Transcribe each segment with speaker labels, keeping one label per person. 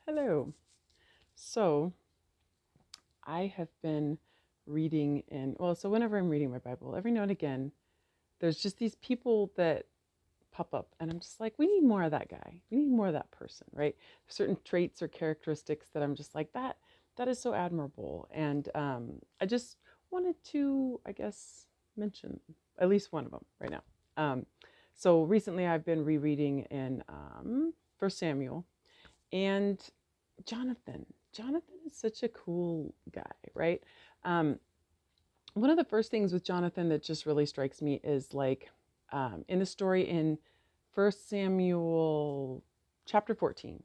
Speaker 1: Hello. So I have been reading so whenever I'm reading my Bible, every now and again, there's just these people that pop up, and I'm just like, we need more of that guy. We need more of that person, right? Certain traits or characteristics that I'm just like, that is so admirable. And I just wanted to, I guess, mention at least one of them right now. So recently I've been rereading in First Samuel, and Jonathan. Jonathan is such a cool guy, right? Um, One of the first things with Jonathan that just really strikes me is like in the story in First Samuel chapter 14,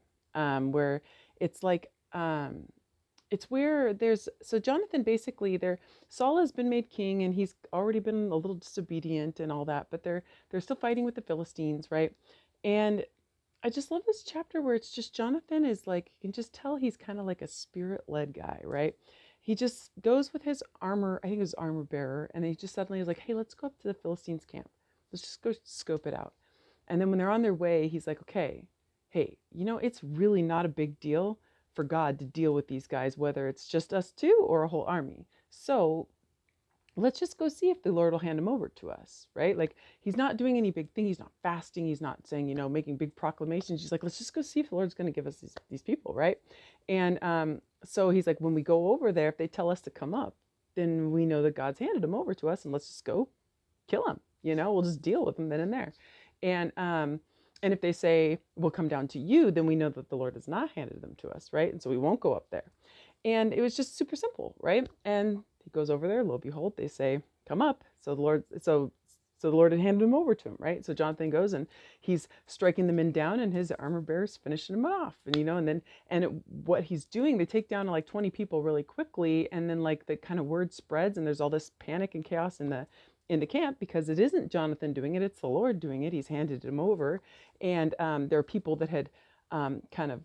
Speaker 1: where it's like it's where there's so Jonathan basically there Saul has been made king and he's already been a little disobedient and all that, but they're still fighting with the Philistines, right? And I just love this chapter where it's just Jonathan is like, you can just tell he's kind of like a spirit led guy, right? He just goes with his armor, I think it was armor bearer, and he just suddenly is like, hey, let's go up to the Philistines' camp. Let's just go scope it out. And then when they're on their way, he's like, okay, hey, it's really not a big deal for God to deal with these guys, whether it's just us two or a whole army. So let's just go see if the Lord will hand him over to us, right? Like he's not doing any big thing. He's not fasting. He's not saying, making big proclamations. He's like, let's just go see if the Lord's going to give us these people, right? And so he's like, when we go over there, if they tell us to come up, then we know that God's handed him over to us, and let's just go kill him. We'll just deal with him then and there. And if they say we'll come down to you, then we know that the Lord has not handed them to us, right? And so we won't go up there. And it was just super simple, right? And he goes over there, lo and behold, they say, come up. So the Lord had handed him over to him, right? So Jonathan goes and he's striking the men down, and his armor bearers finishing him off. What he's doing, they take down like 20 people really quickly, and then like the kind of word spreads, and there's all this panic and chaos in the camp because it isn't Jonathan doing it; it's the Lord doing it. He's handed him over, and there are people that had kind of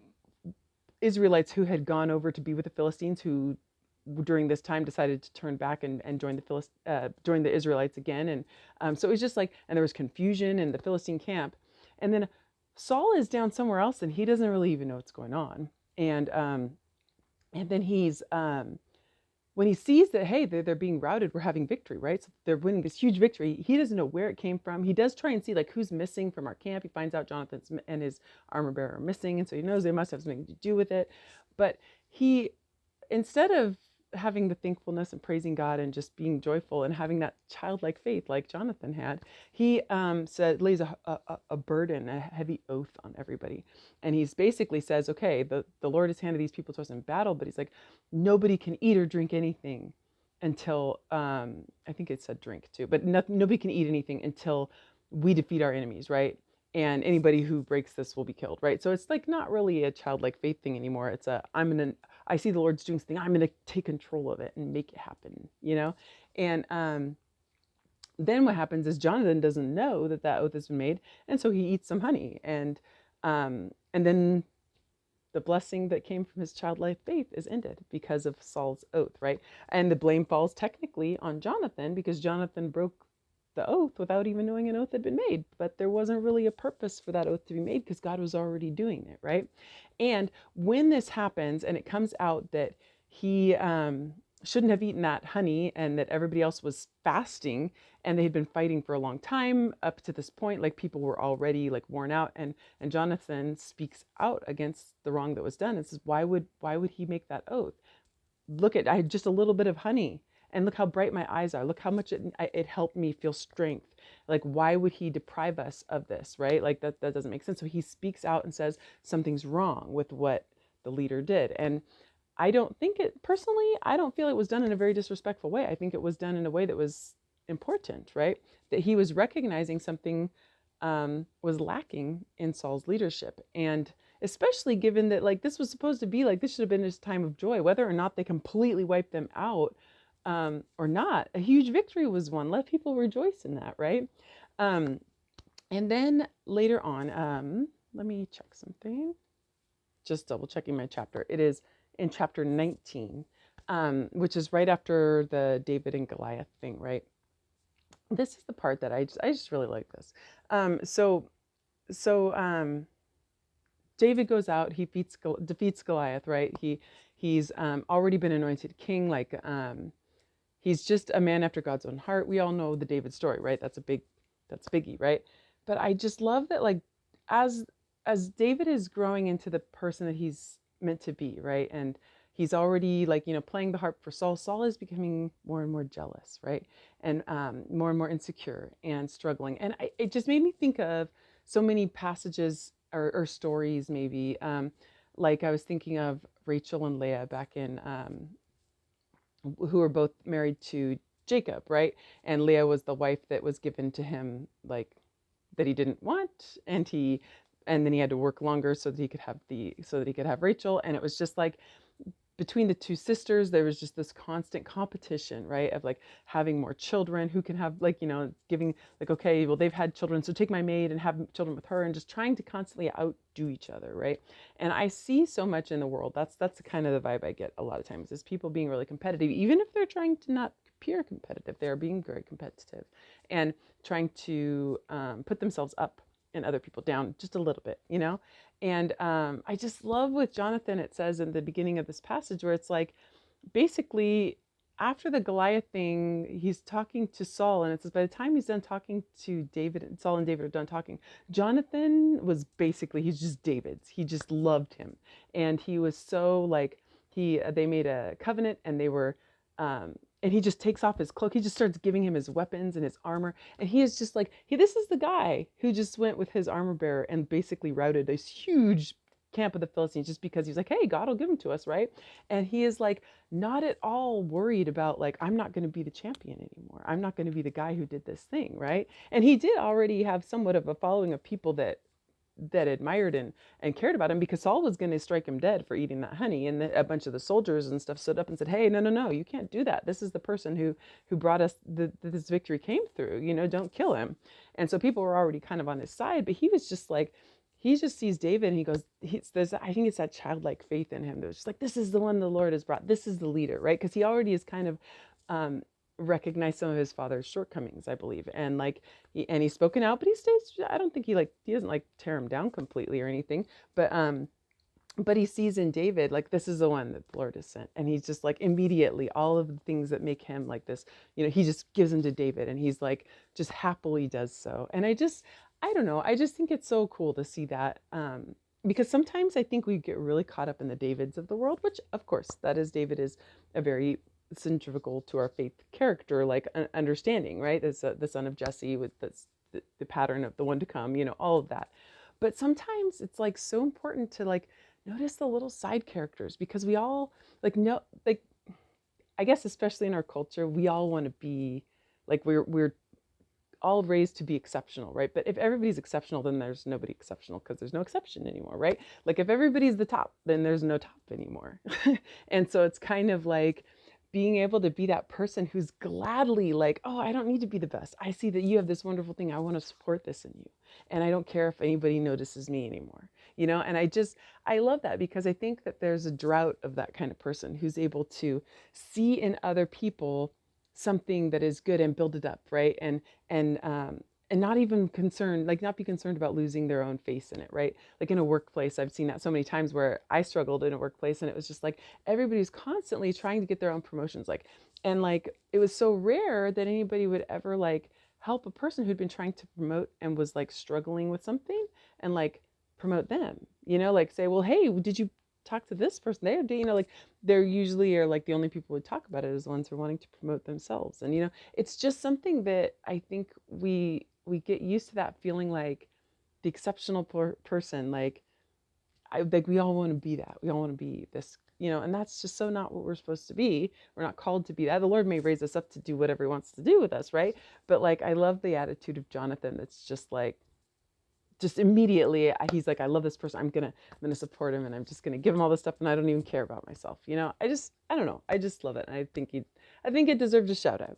Speaker 1: Israelites who had gone over to be with the Philistines who during this time decided to turn back and join the Israelites again. And so it was just like, and there was confusion in the Philistine camp. And then Saul is down somewhere else and he doesn't really even know what's going on. And then when he sees that, hey, they're being routed, we're having victory, right? So they're winning this huge victory. He doesn't know where it came from. He does try and see like who's missing from our camp. He finds out Jonathan's and his armor bearer are missing, and so he knows they must have something to do with it. But he, instead of having the thankfulness and praising God and just being joyful and having that childlike faith like Jonathan had, he lays a burden, a heavy oath on everybody. And he's basically says, okay, the Lord has handed these people to us in battle, but he's like, nobody can eat or drink anything until, I think it said drink too, but nobody can eat anything until we defeat our enemies, right? And anybody who breaks this will be killed, right? So it's like not really a childlike faith thing anymore. It's I see the Lord's doing something, I'm gonna take control of it and make it happen. And then what happens is Jonathan doesn't know that oath has been made, and so he eats some honey, and then the blessing that came from his childlike faith is ended because of Saul's oath, right? And the blame falls technically on Jonathan because Jonathan broke the oath without even knowing an oath had been made. But there wasn't really a purpose for that oath to be made because God was already doing it, right? And when this happens and it comes out that he shouldn't have eaten that honey and that everybody else was fasting and they had been fighting for a long time up to this point, like people were already like worn out, and Jonathan speaks out against the wrong that was done and says, why would he make that oath? Look at, I had just a little bit of honey and look how bright my eyes are. Look how much it helped me feel strength. Like, why would he deprive us of this, right? Like that doesn't make sense. So he speaks out and says something's wrong with what the leader did. And I don't feel it was done in a very disrespectful way. I think it was done in a way that was important, right? That he was recognizing something was lacking in Saul's leadership. And especially given that, like, this was supposed to be like, this should have been his time of joy, whether or not they completely wiped them out or not, a huge victory was won. Let people rejoice in that, right? Um, and then later on, let me check something, just double checking my chapter. It is in chapter 19, which is right after the David and Goliath thing, right? This is the part that I just really like this. Um, so so David goes out, he defeats Goliath, right? He's already been anointed king, like he's just a man after God's own heart. We all know the David story, right? That's biggie, right? But I just love that, like, as as David is growing into the person that he's meant to be, right? And he's already, like, playing the harp for Saul. Saul is becoming more and more jealous, right? And more and more insecure and struggling. And it just made me think of so many passages or stories, maybe. Like I was thinking of Rachel and Leah back in who were both married to Jacob, right? And Leah was the wife that was given to him, like, that he didn't want, and then he had to work longer so that he could have Rachel. And it was just like, between the two sisters, there was just this constant competition, right? Of like having more children, who can have, like, giving, like, okay, well, they've had children, so take my maid and have children with her, and just trying to constantly outdo each other, right? And I see so much in the world. That's the kind of the vibe I get a lot of times, is people being really competitive, even if they're trying to not appear competitive, they're being very competitive and trying to put themselves up and other people down just a little bit. And I just love with Jonathan, it says in the beginning of this passage, where it's like, basically, after the Goliath thing, he's talking to Saul, and it says by the time he's done talking to David, and Saul and David are done talking, Jonathan was basically, he's just David's. He just loved him. And he was so, like, they made a covenant, and they were, and he just takes off his cloak. He just starts giving him his weapons and his armor. And he is just like, this is the guy who just went with his armor bearer and basically routed this huge camp of the Philistines, just because he's like, hey, God will give him to us, right? And he is like, not at all worried about, like, I'm not going to be the champion anymore. I'm not going to be the guy who did this thing, right? And he did already have somewhat of a following of people that admired and cared about him, because Saul was going to strike him dead for eating that honey. And a bunch of the soldiers and stuff stood up and said, hey, no, no, no, you can't do that. This is the person who brought us this victory came through, don't kill him. And so people were already kind of on his side, but he was just like, he just sees David and he goes, I think it's that childlike faith in him that was just like, this is the one the Lord has brought. This is the leader, right? Because he already is kind of recognized some of his father's shortcomings, I believe. And like, he's spoken out, but he stays, I don't think he doesn't like tear him down completely or anything. But he sees in David, like, this is the one that the Lord has sent. And he's just like, immediately, all of the things that make him like this, he just gives them to David, and he's like, just happily does so. And I don't know, I just think it's so cool to see that. Because sometimes I think we get really caught up in the Davids of the world, which of course, David is a very centrifugal to our faith character, like understanding, right? As the son of Jesse, with the pattern of the one to come, all of that. But sometimes it's like so important to, like, notice the little side characters, because we all, like, no, like, I guess especially in our culture, we all want to be, like, we're all raised to be exceptional, right? But if everybody's exceptional, then there's nobody exceptional, because there's no exception anymore, right? Like, if everybody's the top, then there's no top anymore. And so it's kind of like being able to be that person who's gladly like, oh, I don't need to be the best. I see that you have this wonderful thing. I want to support this in you. And I don't care if anybody notices me anymore. And I love that, because I think that there's a drought of that kind of person who's able to see in other people something that is good and build it up, right? And not even concerned, like, not be concerned about losing their own face in it, right? Like, in a workplace, I've seen that so many times, where I struggled in a workplace, and it was just like, everybody's constantly trying to get their own promotions, like, and like, it was so rare that anybody would ever, like, help a person who'd been trying to promote and was, like, struggling with something, and, like, promote them, like, say, well, hey, did you talk to this person? Like, they're usually are, like, the only people who talk about it is the ones who are wanting to promote themselves. And it's just something that I think we get used to, that feeling like the exceptional person. Like, we all want to be that. We all want to be this. And that's just so not what we're supposed to be. We're not called to be that. The Lord may raise us up to do whatever he wants to do with us, right? But, like, I love the attitude of Jonathan. That's just like, just immediately, he's like, I love this person. I'm gonna support him, and I'm just gonna give him all this stuff, and I don't even care about myself. I don't know. I just love it. And I think it deserves a shout out.